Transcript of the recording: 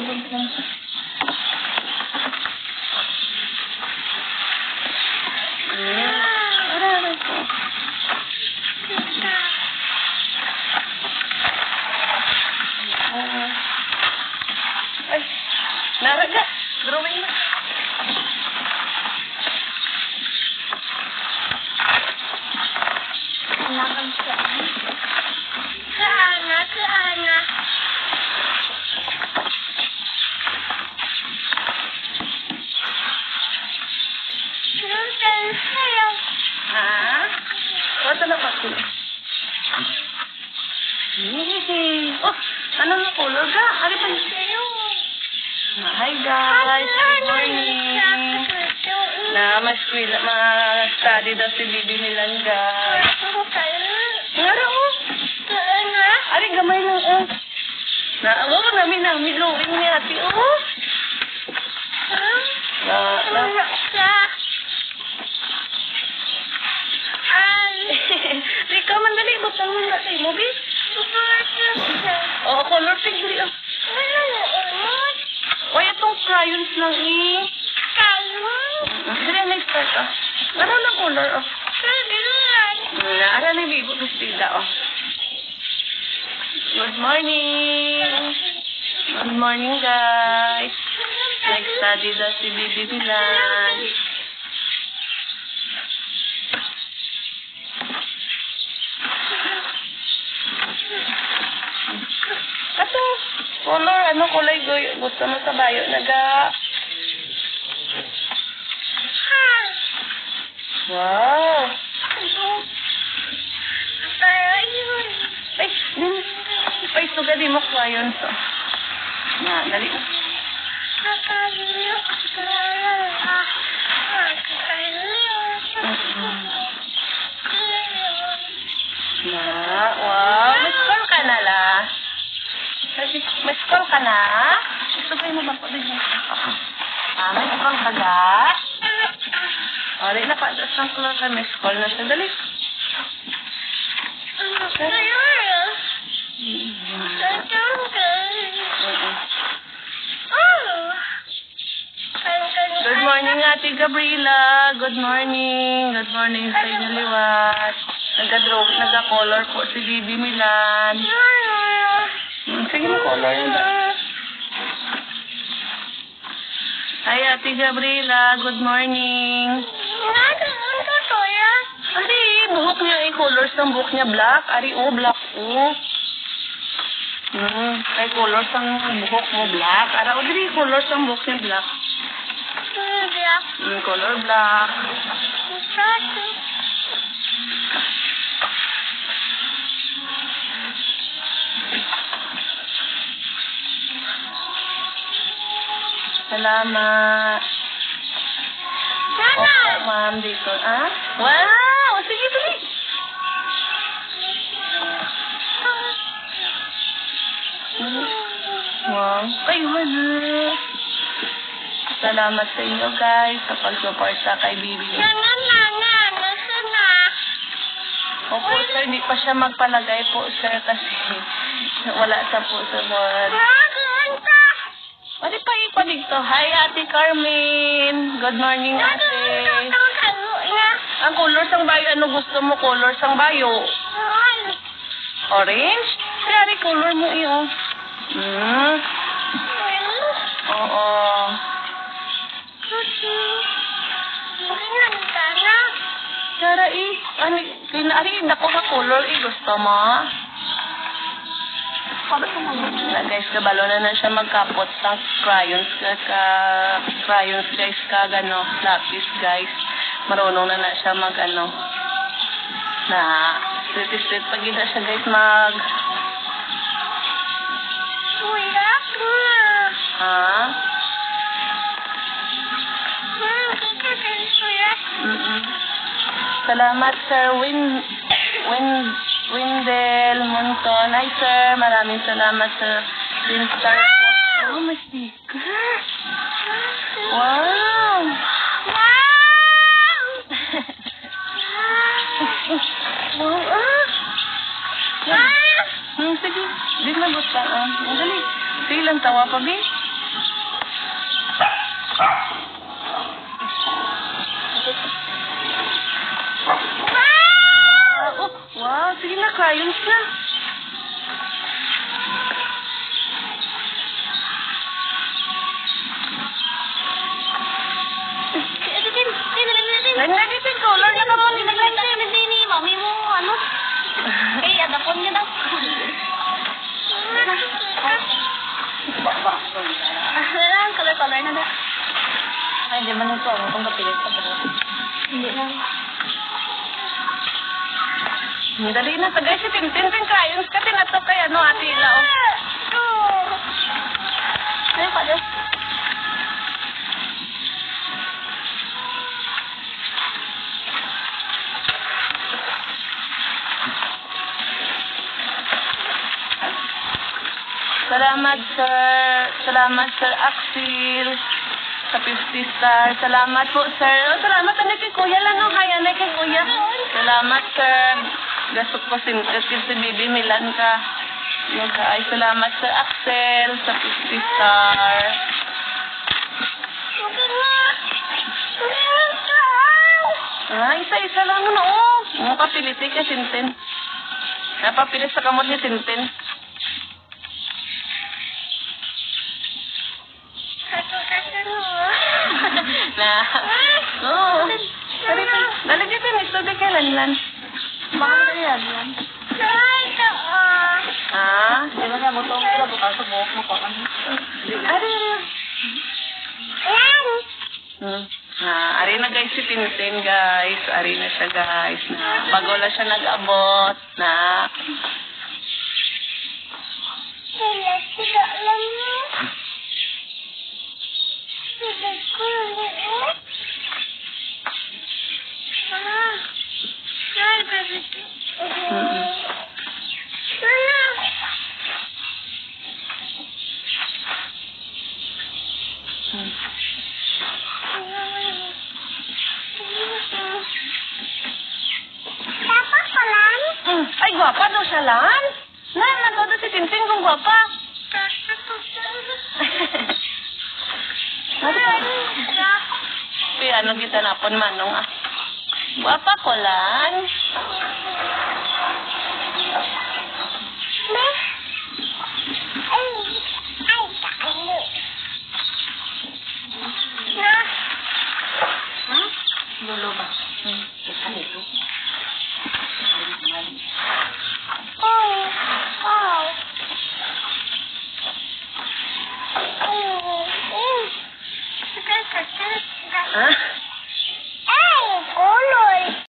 Ay, naraga. Drawing na. Wala na pa sila. Oh, ano na color ka? Hari pa sa'yo. Hi guys, good morning. Ma-study daw si Bibi nilang guys. Ngara oh. Ari gamay lang oh. Naawa namin luwing ni ate oh. Rika, mandali. Butang mo na tayo mo, Bi. Oo, color pink. Uy, itong crayons lang eh. Dali, na-start ah. Araw na color oh. Araw na bigo pastida oh. Good morning. Good morning guys. Nag-study daw si Bibi Bilan. Kato, color, ano kulay gusto mo sa bayo? Wow! Ay, suga di mo crayons. Na, dali. Wow! May score ka na la? May score ka na? Sugay mo ba po din? May score ka na? Alright, napadas ng color ka. May score na siya. Dali. Good morning, Ate Gabriela. Good morning. Good morning sa inyo liwat. Nag-color po si Bibi Milan. Sige mo color yun. Hi, Ate Gabriela. Good morning. Ari, buhok niya colors ng buhok niya black. Ari, black Ay, colors ng buhok mo black. Ara, dili colors ng buhok niya black. Color black. Salamat. Okay, ma'am, dito. Ah? Wow! Sige, sige. Wow. Ay, wala. Salamat sa inyo, guys, sa pag-suporta kay Bibi. Opo, sir, hindi pa siya magpalagay po, sir, kasi wala siya po sa board. Pwede pa ipa dito. Hi, Ate Carmen. Good morning, Ate. Ang color sang bayo, ano gusto mo? Color sang bayo? Orange? Kaya color mo iyo. Oo. Kara kinari na ko ka color gusto mo? Guys, kabalo na siya magkapot ng crayons guys, lapis guys. Marunong na siya straight pag ina siya guys Salamat Sir Windel Monton. Hi, sir. Maraming salamat, sir. Star. Oh, may sticker. Wow! Sige. Di na gusto. Dali. Sige lang tawa pa, Bi. Sige na, crayons na. Ay, nagipin color na ka mo. Ni mami mo, ano? Eh, adapon niya daw. Color na daw. Ay, di man ito. Ano kung kapilit ka ba? Hindi na. Dali na. Tagay si Tintin. Crayons ka. Tinato kay ano, Ate Ila. Ano pa daw? Salamat, Sir Axel. Sa 50 star. Salamat po, sir. Oh, salamat. Ano kay Kuya lang. Oh, kaya na kay Kuya. Salamat, sir. Gasok po si Bibi Milan ka. Ay, salamat, Sir Axel. Sa 50 star. Ah, isa-isa lang na, oh. Mapapiliti ka, Tintin. Napapilit sa kamot ni Tintin. Na. Oo. Dali dito, nito di kay Lanlan. Baka mo yan. Ah? Di ba nga, butong ko bukas sa buhok mo pa. Ari. Ari na guys si Tintin, guys. Ari na siya, guys. Na. Bago lang siya nag-abot. Na. Ay, gwapa daw siya, Lan. Nanood si Tintin kung gwapa. Ano kita napon manong ah. Gwapa ko, Lan. Lolo ba? Ano ito? Ah?